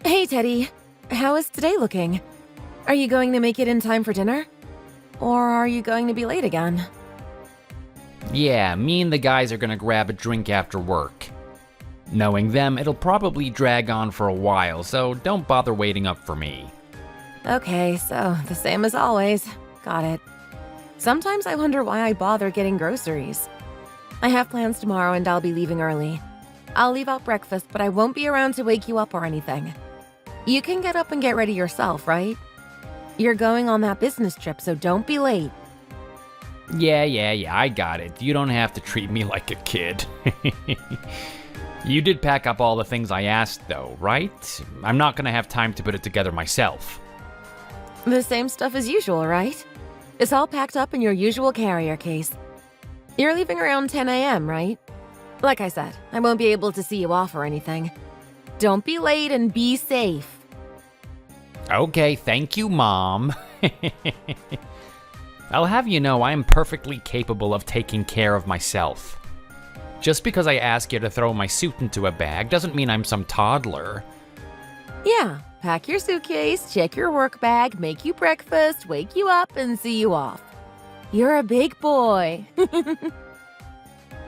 Hey, Teddy. How is today looking? Are you going to make it in time for dinner? Or are you going to be late again? Yeah, me and the guys are gonna grab a drink after work. Knowing them, it'll probably drag on for a while, so don't bother waiting up for me. Okay, so the same as always. Got it. Sometimes I wonder why I bother getting groceries. I have plans tomorrow and I'll be leaving early. I'll leave out breakfast, but I won't be around to wake you up or anything. You can get up and get ready yourself, right? You're going on that business trip, so don't be late. Yeah, I got it. You don't have to treat me like a kid. You did pack up all the things I asked, though, right? I'm not gonna have time to put it together myself. The same stuff as usual, right? It's all packed up in your usual carrier case. You're leaving around 10 a.m., right? Like I said, I won't be able to see you off or anything. Don't be late and be safe. Okay, thank you, Mom. I'll have you know I am perfectly capable of taking care of myself. Just because I ask you to throw my suit into a bag doesn't mean I'm some toddler. Yeah, pack your suitcase, check your work bag, make you breakfast, wake you up, and see you off. You're a big boy.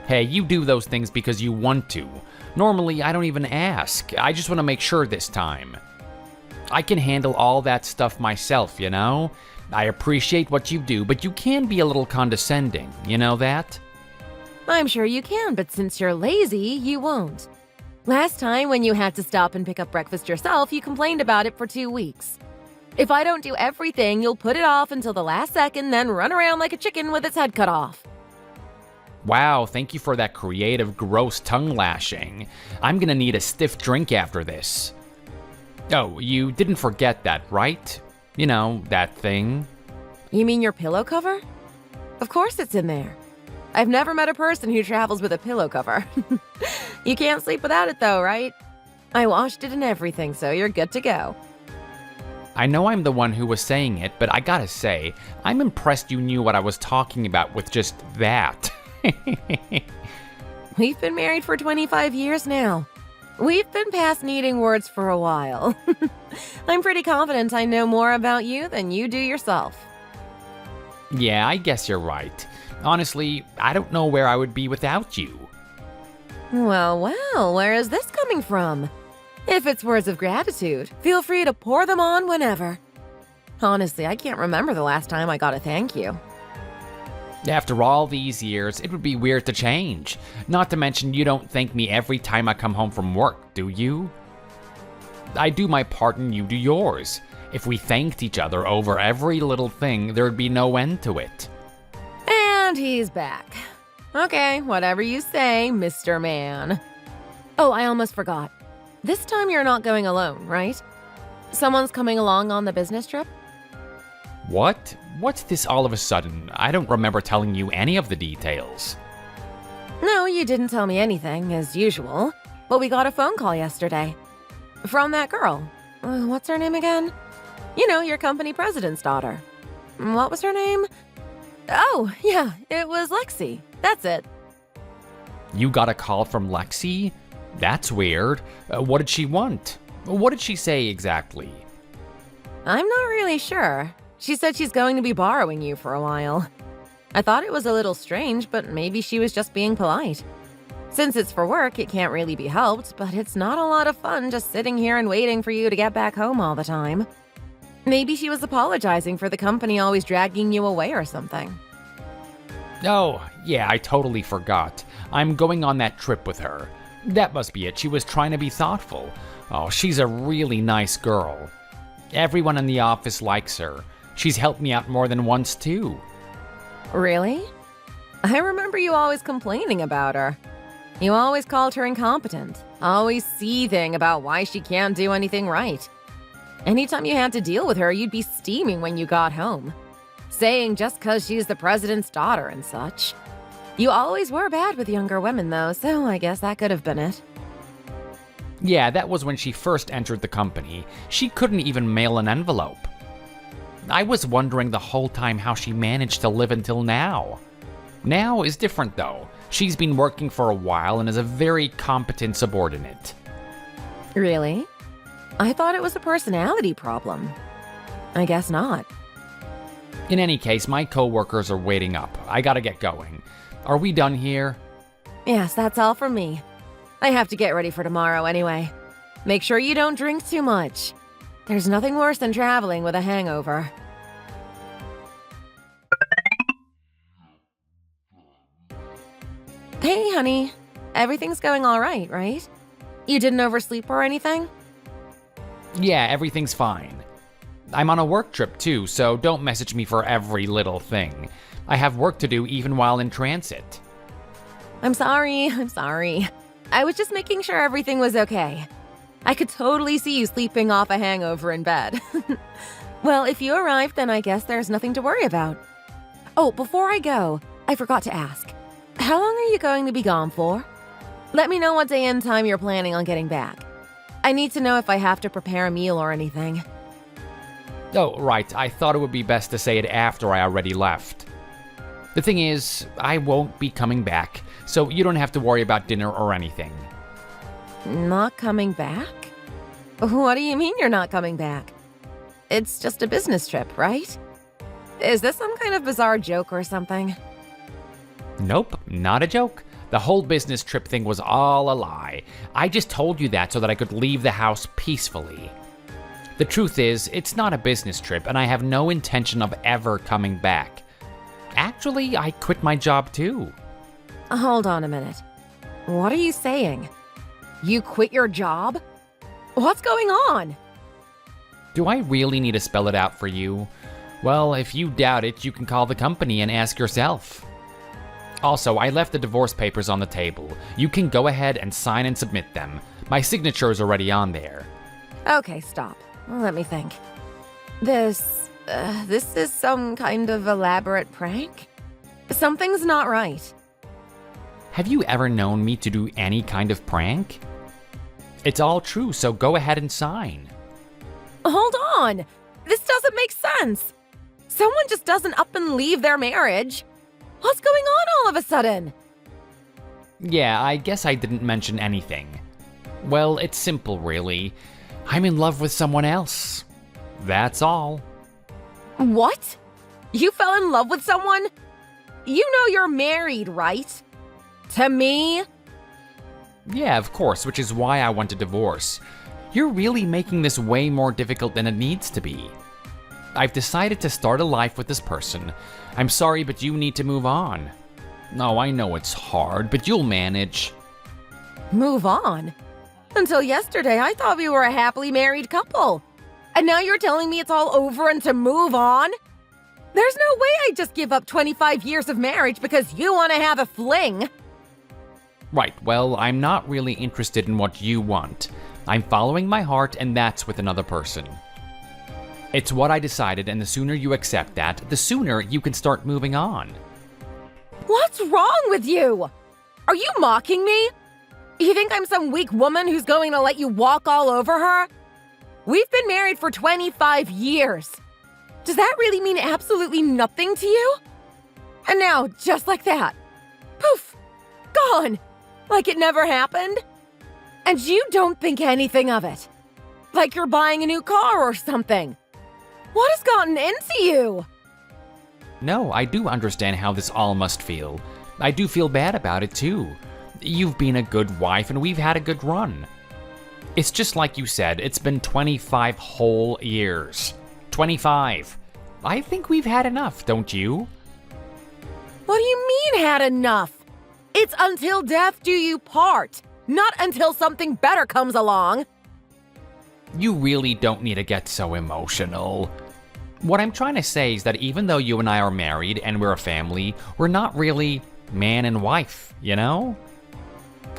Hey, you do those things because you want to. Normally, I don't even ask. I just want to make sure this time. I can handle all that stuff myself, you know? I appreciate what you do, but you can be a little condescending, you know that? I'm sure you can, but since you're lazy, you won't. Last time when you had to stop and pick up breakfast yourself, you complained about it for 2 weeks. If I don't do everything, you'll put it off until the last second, then run around like a chicken with its head cut off. Wow, thank you for that creative, gross tongue lashing. I'm gonna need a stiff drink after this. Oh, you didn't forget that, right? You know, that thing. You mean your pillow cover? Of course it's in there. I've never met a person who travels with a pillow cover. You can't sleep without it though, right? I washed it and everything, so you're good to go. I know I'm the one who was saying it, but I gotta say, I'm impressed you knew what I was talking about with just that. We've been married for 25 years now. We've been past needing words for a while. I'm pretty confident I know more about you than you do yourself. Yeah, I guess you're right. Honestly, I don't know where I would be without you. Well, where is this coming from? If it's words of gratitude, feel free to pour them on whenever. Honestly, I can't remember the last time I got a thank you. After all these years, it would be weird to change. Not to mention, you don't thank me every time I come home from work, do you? I do my part and you do yours. If we thanked each other over every little thing, there'd be no end to it. And he's back. Okay, whatever you say, Mr. Man. Oh, I almost forgot. This time you're not going alone, right? Someone's coming along on the business trip? What? What's this all of a sudden? I don't remember telling you any of the details. No, you didn't tell me anything, as usual. But we got a phone call yesterday. From that girl. What's her name again? You know, your company president's daughter. What was her name? Oh, yeah, it was Lexi. That's it. You got a call from Lexi? That's weird. What did she want? What did she say exactly? I'm not really sure. She said she's going to be borrowing you for a while. I thought it was a little strange, but maybe she was just being polite. Since it's for work, it can't really be helped, but it's not a lot of fun just sitting here and waiting for you to get back home all the time. Maybe she was apologizing for the company always dragging you away or something. Oh, yeah, I totally forgot. I'm going on that trip with her. That must be it. She was trying to be thoughtful. Oh, she's a really nice girl. Everyone in the office likes her. She's helped me out more than once, too. Really? I remember you always complaining about her. You always called her incompetent, always seething about why she can't do anything right. Anytime you had to deal with her, you'd be steaming when you got home, saying just 'cause she's the president's daughter and such. You always were bad with younger women, though, so I guess that could have been it. Yeah, that was when she first entered the company. She couldn't even mail an envelope. I was wondering the whole time how she managed to live until now. Now is different, though. She's been working for a while and is a very competent subordinate. Really? I thought it was a personality problem. I guess not. In any case, my coworkers are waiting up. I gotta get going. Are we done here? Yes, that's all from me. I have to get ready for tomorrow anyway. Make sure you don't drink too much. There's nothing worse than traveling with a hangover. Hey, honey. Everything's going all right, right? You didn't oversleep or anything? Yeah, everything's fine. I'm on a work trip too, so don't message me for every little thing. I have work to do even while in transit. I'm sorry. I was just making sure everything was okay. I could totally see you sleeping off a hangover in bed. Well, if you arrived, then I guess there's nothing to worry about. Oh, before I go, I forgot to ask. How long are you going to be gone for? Let me know what day and time you're planning on getting back. I need to know if I have to prepare a meal or anything. Oh, right, I thought it would be best to say it after I already left. The thing is, I won't be coming back, so you don't have to worry about dinner or anything. Not coming back? What do you mean you're not coming back? It's just a business trip, right? Is this some kind of bizarre joke or something? Nope, not a joke. The whole business trip thing was all a lie. I just told you that so that I could leave the house peacefully. The truth is, it's not a business trip, and I have no intention of ever coming back. Actually, I quit my job too. Hold on a minute. What are you saying? You quit your job? What's going on? Do I really need to spell it out for you? Well, if you doubt it, you can call the company and ask yourself. Also, I left the divorce papers on the table. You can go ahead and sign and submit them. My signature is already on there. Okay, stop. Let me think. This is some kind of elaborate prank? Something's not right. Have you ever known me to do any kind of prank? It's all true, so go ahead and sign. Hold on! This doesn't make sense! Someone just doesn't up and leave their marriage. What's going on all of a sudden? Yeah, I guess I didn't mention anything. Well, it's simple, really. I'm in love with someone else. That's all. What? You fell in love with someone? You know you're married, right? To me? Yeah, of course, which is why I want a divorce. You're really making this way more difficult than it needs to be. I've decided to start a life with this person. I'm sorry, but you need to move on. No, I know it's hard, but you'll manage. Move on? Until yesterday, I thought we were a happily married couple. And now you're telling me it's all over and to move on? There's no way I'd just give up 25 years of marriage because you want to have a fling. Right, well, I'm not really interested in what you want. I'm following my heart, and that's with another person. It's what I decided, and the sooner you accept that, the sooner you can start moving on. What's wrong with you? Are you mocking me? You think I'm some weak woman who's going to let you walk all over her? We've been married for 25 years. Does that really mean absolutely nothing to you? And now, just like that, poof, gone, like it never happened? And you don't think anything of it. Like you're buying a new car or something. What has gotten into you? No, I do understand how this all must feel. I do feel bad about it too. You've been a good wife and we've had a good run. It's just like you said, it's been 25 whole years. 25. I think we've had enough, don't you? What do you mean had enough? It's until death do you part, not until something better comes along. You really don't need to get so emotional. What I'm trying to say is that even though you and I are married and we're a family, we're not really man and wife, you know?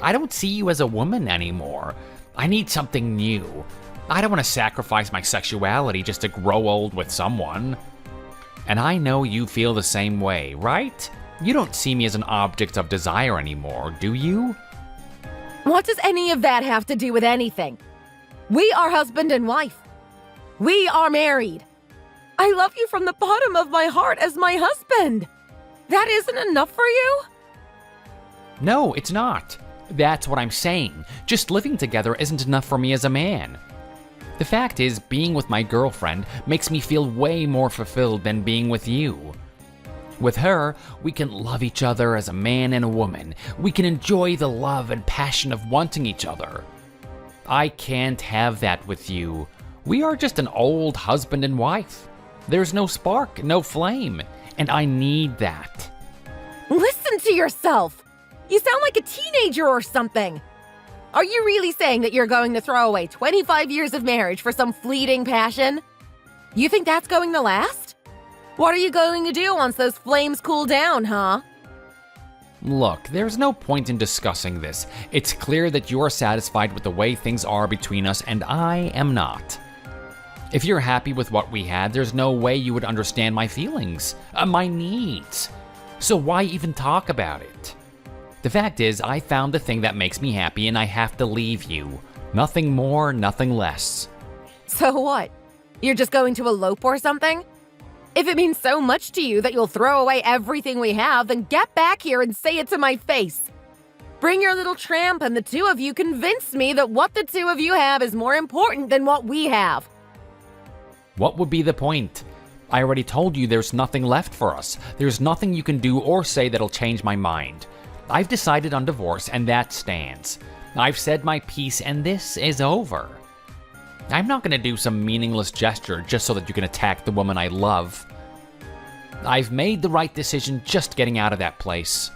I don't see you as a woman anymore. I need something new. I don't want to sacrifice my sexuality just to grow old with someone. And I know you feel the same way, right? You don't see me as an object of desire anymore, do you? What does any of that have to do with anything? We are husband and wife. We are married. I love you from the bottom of my heart as my husband. That isn't enough for you? No, it's not. That's what I'm saying. Just living together isn't enough for me as a man. The fact is, being with my girlfriend makes me feel way more fulfilled than being with you. With her, we can love each other as a man and a woman. We can enjoy the love and passion of wanting each other. I can't have that with you. We are just an old husband and wife. There's no spark, no flame, and I need that. Listen to yourself! You sound like a teenager or something! Are you really saying that you're going to throw away 25 years of marriage for some fleeting passion? You think that's going to last? What are you going to do once those flames cool down, huh? Look, there's no point in discussing this. It's clear that you're satisfied with the way things are between us, and I am not. If you're happy with what we had, there's no way you would understand my feelings, my needs. So why even talk about it? The fact is, I found the thing that makes me happy and I have to leave you. Nothing more, nothing less. So what? You're just going to elope or something? If it means so much to you that you'll throw away everything we have, then get back here and say it to my face. Bring your little tramp and the two of you convince me that what the two of you have is more important than what we have. What would be the point? I already told you there's nothing left for us. There's nothing you can do or say that'll change my mind. I've decided on divorce and that stands. I've said my piece and this is over. I'm not going to do some meaningless gesture just so that you can attack the woman I love. I've made the right decision just getting out of that place.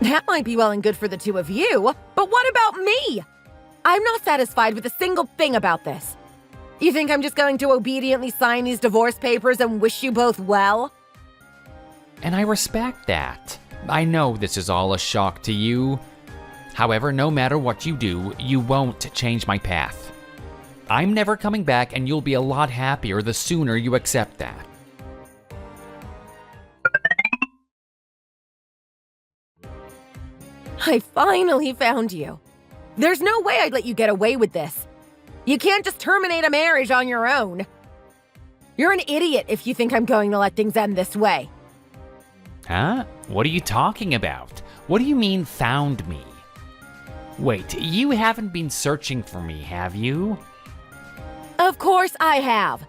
That might be well and good for the two of you, but what about me? I'm not satisfied with a single thing about this. You think I'm just going to obediently sign these divorce papers and wish you both well? And I respect that. I know this is all a shock to you. However, no matter what you do, you won't change my path. I'm never coming back, and you'll be a lot happier the sooner you accept that. I finally found you. There's no way I'd let you get away with this. You can't just terminate a marriage on your own. You're an idiot if you think I'm going to let things end this way. Huh? What are you talking about? What do you mean, found me? Wait, you haven't been searching for me, have you? Of course I have.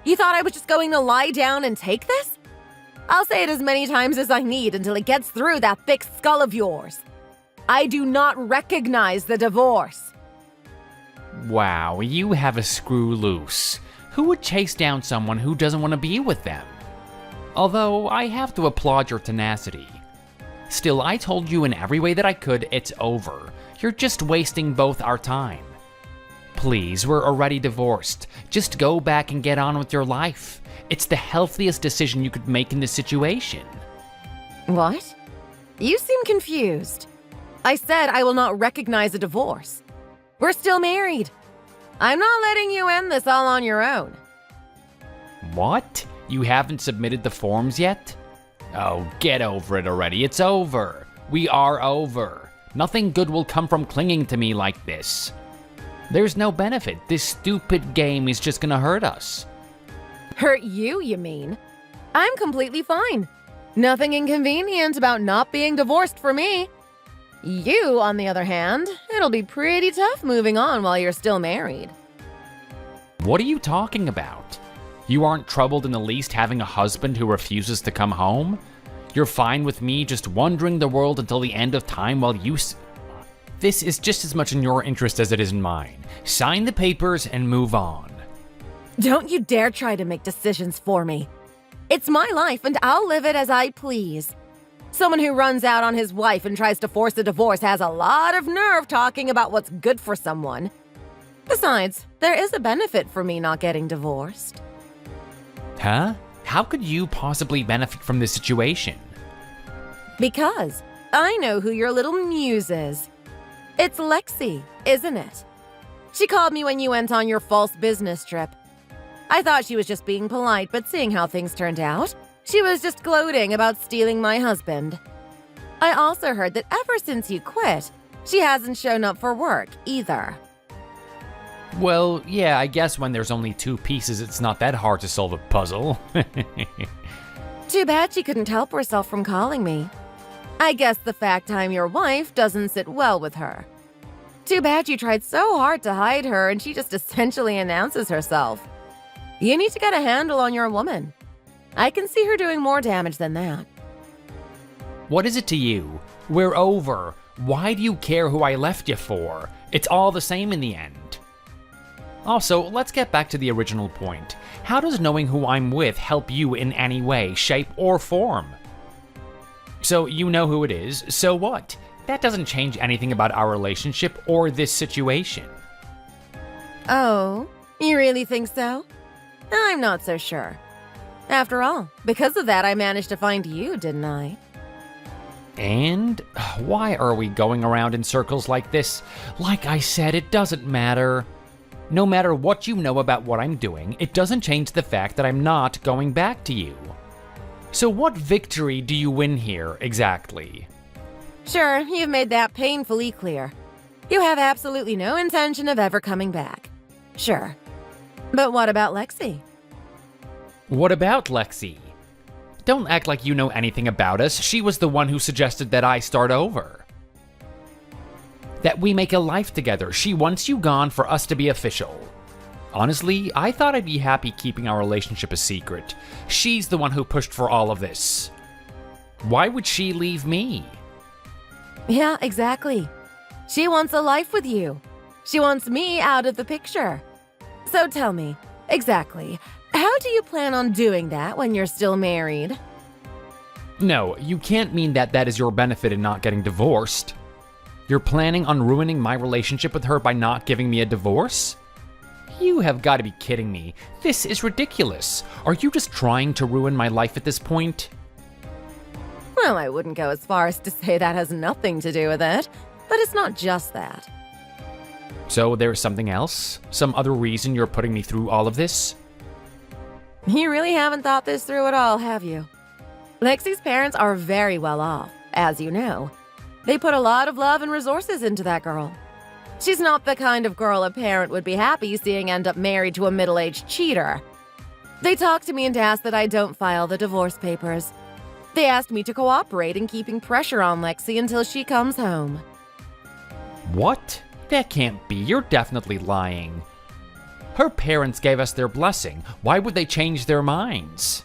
You thought I was just going to lie down and take this? I'll say it as many times as I need until it gets through that thick skull of yours. I do not recognize the divorce. Wow, you have a screw loose. Who would chase down someone who doesn't want to be with them? Although, I have to applaud your tenacity. Still, I told you in every way that I could, it's over. You're just wasting both our time. Please, we're already divorced. Just go back and get on with your life. It's the healthiest decision you could make in this situation. What? You seem confused. I said I will not recognize a divorce. We're still married. I'm not letting you end this all on your own. What? You haven't submitted the forms yet? Oh, get over it already. It's over. We are over. Nothing good will come from clinging to me like this. There's no benefit. This stupid game is just gonna hurt us. Hurt you, you mean? I'm completely fine. Nothing inconvenient about not being divorced for me. You, on the other hand, it'll be pretty tough moving on while you're still married. What are you talking about? You aren't troubled in the least having a husband who refuses to come home? You're fine with me just wandering the world until the end of time while you This is just as much in your interest as it is in mine. Sign the papers and move on. Don't you dare try to make decisions for me. It's my life and I'll live it as I please. Someone who runs out on his wife and tries to force a divorce has a lot of nerve talking about what's good for someone. Besides, there is a benefit for me not getting divorced. Huh? How could you possibly benefit from this situation? Because I know who your little muse is. It's Lexi, isn't it? She called me when you went on your false business trip. I thought she was just being polite, but seeing how things turned out, she was just gloating about stealing my husband. I also heard that ever since you quit, she hasn't shown up for work either. Well, yeah, I guess when there's only two pieces, it's not that hard to solve a puzzle. Too bad she couldn't help herself from calling me. I guess the fact I'm your wife doesn't sit well with her. Too bad you tried so hard to hide her and she just essentially announces herself. You need to get a handle on your woman. I can see her doing more damage than that. What is it to you? We're over. Why do you care who I left you for? It's all the same in the end. Also, let's get back to the original point. How does knowing who I'm with help you in any way, shape, or form? So you know who it is, so what? That doesn't change anything about our relationship or this situation. Oh, you really think so? I'm not so sure. After all, because of that I managed to find you, didn't I? And why are we going around in circles like this? Like I said, it doesn't matter. No matter what you know about what I'm doing, it doesn't change the fact that I'm not going back to you. So what victory do you win here, exactly? Sure, you've made that painfully clear. You have absolutely no intention of ever coming back. Sure. But what about Lexi? What about Lexi? Don't act like you know anything about us. She was the one who suggested that I start over. That we make a life together. She wants you gone for us to be official. Honestly, I thought I'd be happy keeping our relationship a secret. She's the one who pushed for all of this. Why would she leave me? Yeah, exactly. She wants a life with you. She wants me out of the picture. So tell me, exactly, how do you plan on doing that when you're still married? No, you can't mean that that is your benefit in not getting divorced. You're planning on ruining my relationship with her by not giving me a divorce? You have got to be kidding me. This is ridiculous. Are you just trying to ruin my life at this point? Well, I wouldn't go as far as to say that has nothing to do with it, but it's not just that. So there's something else? Some other reason you're putting me through all of this? You really haven't thought this through at all, have you? Lexi's parents are very well off, as you know. They put a lot of love and resources into that girl. She's not the kind of girl a parent would be happy seeing end up married to a middle-aged cheater. They talked to me and asked that I don't file the divorce papers. They asked me to cooperate in keeping pressure on Lexi until she comes home. What? That can't be. You're definitely lying. Her parents gave us their blessing. Why would they change their minds?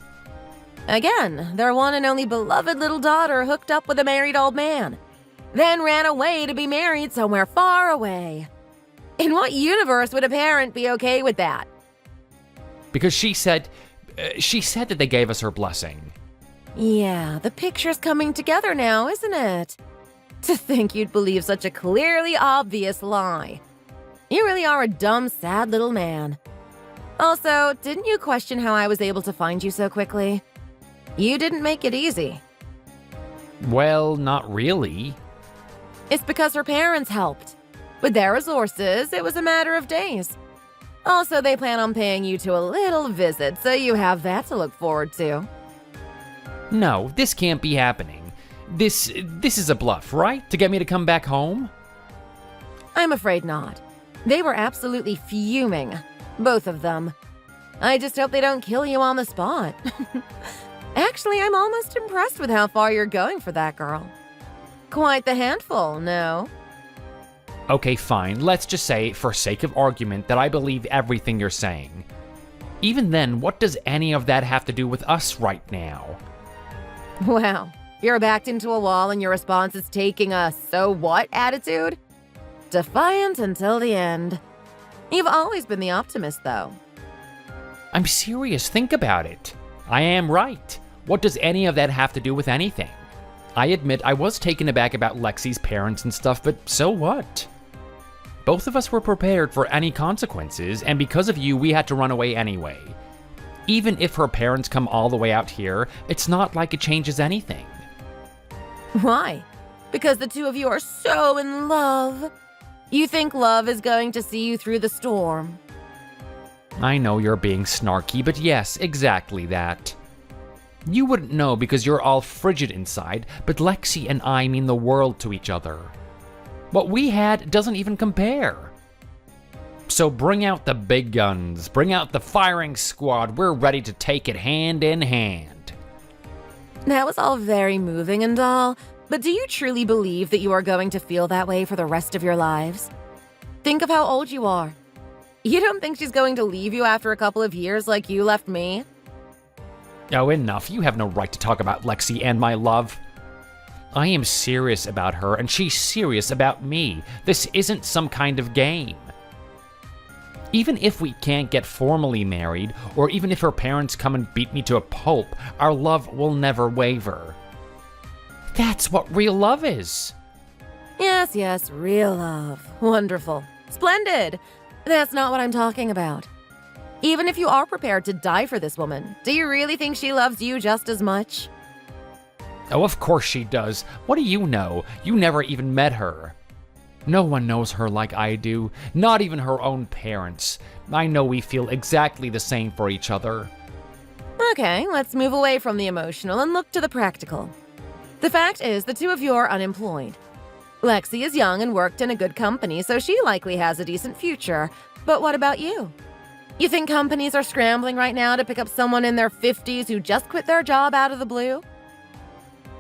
Again, their one and only beloved little daughter hooked up with a married old man, then ran away to be married somewhere far away. In what universe would a parent be okay with that? Because she said that they gave us her blessing. Yeah, the picture's coming together now, isn't it? To think you'd believe such a clearly obvious lie. You really are a dumb, sad little man. Also, didn't you question how I was able to find you so quickly? You didn't make it easy. Well, not really. It's because her parents helped. With their resources, it was a matter of days. Also, they plan on paying you to a little visit, so you have that to look forward to. No, this can't be happening. This is a bluff, right? To get me to come back home? I'm afraid not. They were absolutely fuming. Both of them. I just hope they don't kill you on the spot. Actually, I'm almost impressed with how far you're going for that girl. Quite the handful, no? Okay, fine. Let's just say, for sake of argument, that I believe everything you're saying. Even then, what does any of that have to do with us right now? Wow, you're backed into a wall and your response is taking a so what attitude? Defiant until the end. You've always been the optimist, though. I'm serious. Think about it. I am right. What does any of that have to do with anything? I admit I was taken aback about Lexi's parents and stuff, but so what? Both of us were prepared for any consequences, and because of you, we had to run away anyway. Even if her parents come all the way out here, it's not like it changes anything. Why? Because the two of you are so in love. You think love is going to see you through the storm. I know you're being snarky, but yes, exactly that. You wouldn't know because you're all frigid inside, but Lexi and I mean the world to each other. What we had doesn't even compare. So bring out the big guns, bring out the firing squad, we're ready to take it hand in hand. That was all very moving and all, but do you truly believe that you are going to feel that way for the rest of your lives? Think of how old you are. You don't think she's going to leave you after a couple of years like you left me? Oh, enough. You have no right to talk about Lexi and my love. I am serious about her, and she's serious about me. This isn't some kind of game. Even if we can't get formally married, or even if her parents come and beat me to a pulp, our love will never waver. That's what real love is. Yes, real love. Wonderful. Splendid. That's not what I'm talking about. Even if you are prepared to die for this woman, do you really think she loves you just as much? Oh, of course she does. What do you know? You never even met her. No one knows her like I do, not even her own parents. I know we feel exactly the same for each other. Okay, let's move away from the emotional and look to the practical. The fact is, the two of you are unemployed. Lexi is young and worked in a good company, so she likely has a decent future. But what about you? You think companies are scrambling right now to pick up someone in their 50s who just quit their job out of the blue?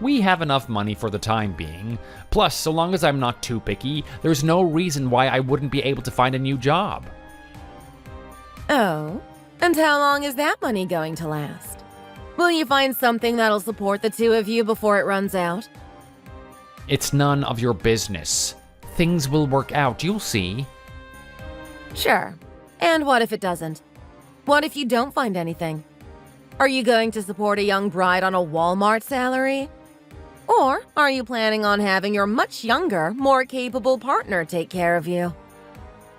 We have enough money for the time being. Plus, so long as I'm not too picky, there's no reason why I wouldn't be able to find a new job. Oh, and how long is that money going to last? Will you find something that'll support the two of you before it runs out? It's none of your business. Things will work out, you'll see. Sure. And what if it doesn't? What if you don't find anything? Are you going to support a young bride on a Walmart salary? Or are you planning on having your much younger, more capable partner take care of you?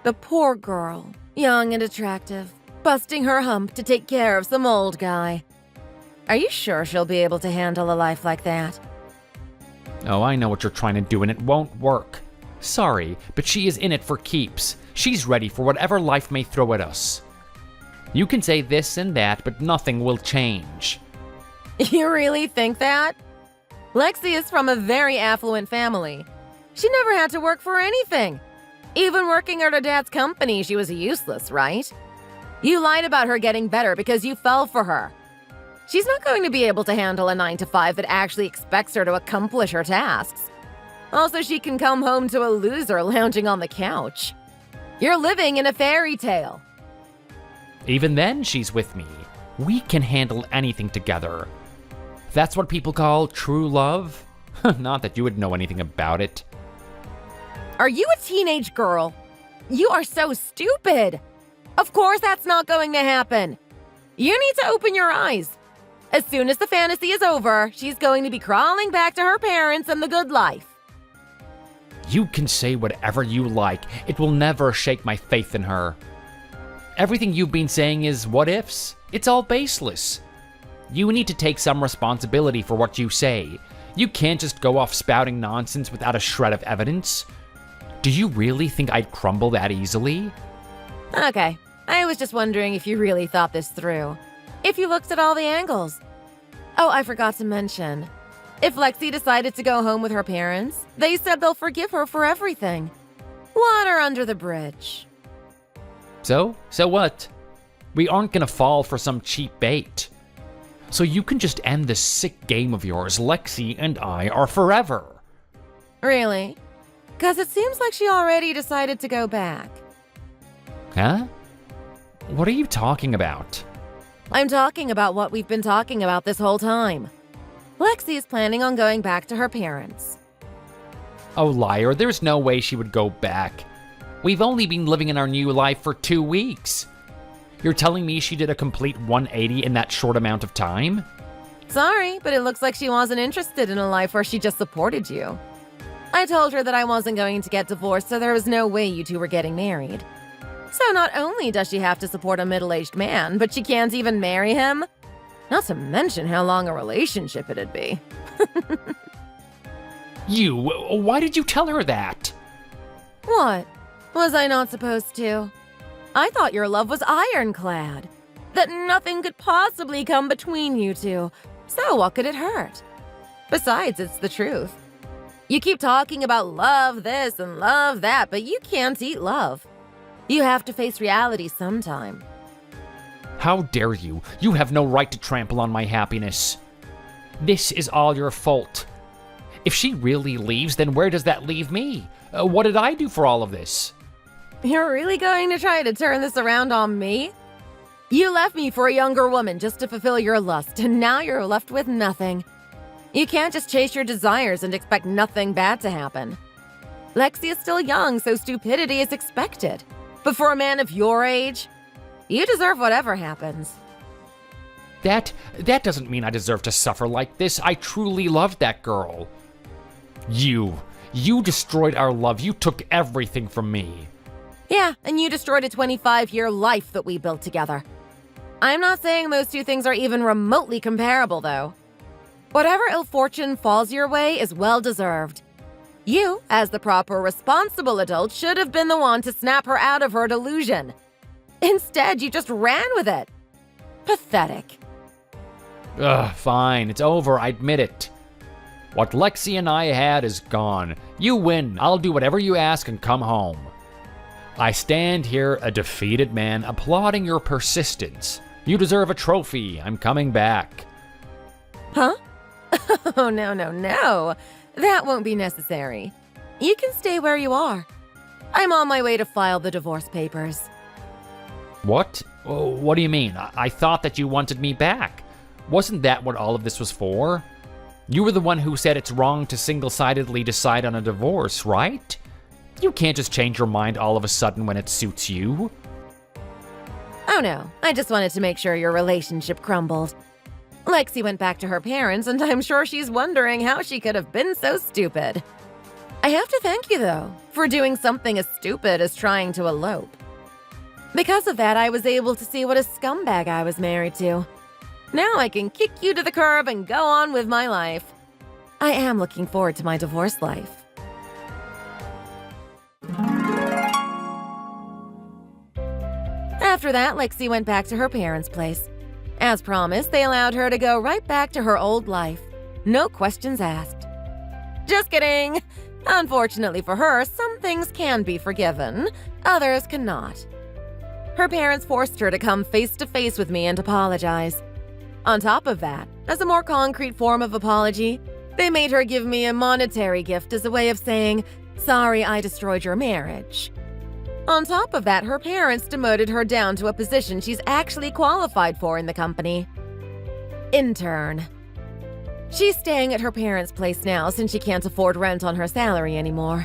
The poor girl, young and attractive, busting her hump to take care of some old guy. Are you sure she'll be able to handle a life like that? Oh, I know what you're trying to do, and it won't work. Sorry, but she is in it for keeps. She's ready for whatever life may throw at us. You can say this and that, but nothing will change. You really think that? Lexi is from a very affluent family. She never had to work for anything. Even working at her dad's company, she was useless, right? You lied about her getting better because you fell for her. She's not going to be able to handle a 9-to-5 that actually expects her to accomplish her tasks. Also, she can come home to a loser lounging on the couch. You're living in a fairy tale. Even then, she's with me. We can handle anything together. That's what people call true love? Not that you would know anything about it. Are you a teenage girl? You are so stupid. Of course that's not going to happen. You need to open your eyes. As soon as the fantasy is over, she's going to be crawling back to her parents and the good life. You can say whatever you like. It will never shake my faith in her. Everything you've been saying is what ifs. It's all baseless. You need to take some responsibility for what you say. You can't just go off spouting nonsense without a shred of evidence. Do you really think I'd crumble that easily? Okay, I was just wondering if you really thought this through. If you looked at all the angles. Oh, I forgot to mention. If Lexi decided to go home with her parents, they said they'll forgive her for everything. Water under the bridge. So what? We aren't gonna fall for some cheap bait. So you can just end this sick game of yours. Lexi and I are forever. Really? 'Cause it seems like she already decided to go back. Huh? What are you talking about? I'm talking about what we've been talking about this whole time. Lexi is planning on going back to her parents. Oh, liar, there's no way she would go back. We've only been living in our new life for 2 weeks. You're telling me she did a complete 180 in that short amount of time? Sorry, but it looks like she wasn't interested in a life where she just supported you. I told her that I wasn't going to get divorced, so there was no way you two were getting married. So not only does she have to support a middle-aged man, but she can't even marry him? Not to mention how long a relationship it'd be. Why did you tell her that? What? Was I not supposed to? I thought your love was ironclad. That nothing could possibly come between you two. So what could it hurt? Besides, it's the truth. You keep talking about love this and love that, but you can't eat love. You have to face reality sometime. How dare you? You have no right to trample on my happiness. This is all your fault. If she really leaves, then where does that leave me? What did I do for all of this? You're really going to try to turn this around on me? You left me for a younger woman just to fulfill your lust, and now you're left with nothing. You can't just chase your desires and expect nothing bad to happen. Lexi is still young, so stupidity is expected. But for a man of your age, you deserve whatever happens. That doesn't mean I deserve to suffer like this. I truly loved that girl. You destroyed our love. You took everything from me. Yeah, and you destroyed a 25-year life that we built together. I'm not saying those two things are even remotely comparable, though. Whatever ill fortune falls your way is well-deserved. You, as the proper responsible adult, should have been the one to snap her out of her delusion. Instead, you just ran with it. Pathetic. Ugh, fine. It's over. I admit it. What Lexi and I had is gone. You win. I'll do whatever you ask and come home. I stand here, a defeated man, applauding your persistence. You deserve a trophy. I'm coming back. Huh? Oh, no. That won't be necessary. You can stay where you are. I'm on my way to file the divorce papers. What? Oh, what do you mean? I thought that you wanted me back. Wasn't that what all of this was for? You were the one who said it's wrong to single-sidedly decide on a divorce, right? You can't just change your mind all of a sudden when it suits you. Oh no, I just wanted to make sure your relationship crumbled. Lexi went back to her parents, and I'm sure she's wondering how she could have been so stupid. I have to thank you, though, for doing something as stupid as trying to elope. Because of that, I was able to see what a scumbag I was married to. Now I can kick you to the curb and go on with my life. I am looking forward to my divorce life. After that, Lexi went back to her parents' place. As promised, they allowed her to go right back to her old life. No questions asked. Just kidding! Unfortunately for her, some things can be forgiven, others cannot. Her parents forced her to come face to face with me and apologize. On top of that, as a more concrete form of apology, they made her give me a monetary gift as a way of saying, "Sorry I destroyed your marriage." On top of that, her parents demoted her down to a position she's actually qualified for in the company. Intern. She's staying at her parents' place now since she can't afford rent on her salary anymore.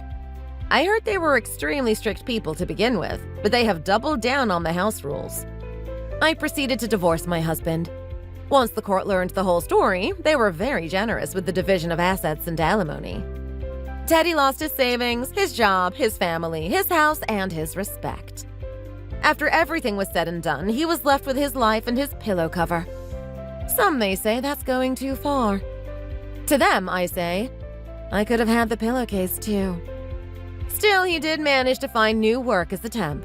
I heard they were extremely strict people to begin with, but they have doubled down on the house rules. I proceeded to divorce my husband. Once the court learned the whole story, they were very generous with the division of assets and alimony. Teddy lost his savings, his job, his family, his house, and his respect. After everything was said and done, he was left with his life and his pillow cover. Some may say that's going too far. To them, I say, I could have had the pillowcase too. Still, he did manage to find new work as a temp.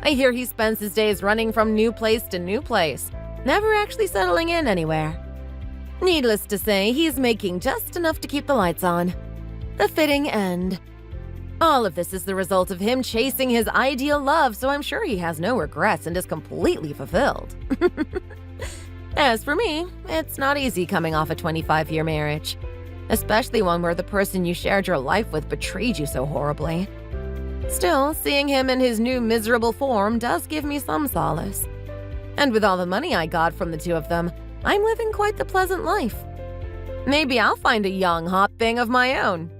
I hear he spends his days running from new place to new place, never actually settling in anywhere. Needless to say, he's making just enough to keep the lights on. A fitting end. All of this is the result of him chasing his ideal love, so I'm sure he has no regrets and is completely fulfilled. As for me, it's not easy coming off a 25-year marriage, especially one where the person you shared your life with betrayed you so horribly. Still, seeing him in his new miserable form does give me some solace. And with all the money I got from the two of them, I'm living quite the pleasant life. Maybe I'll find a young, hot thing of my own.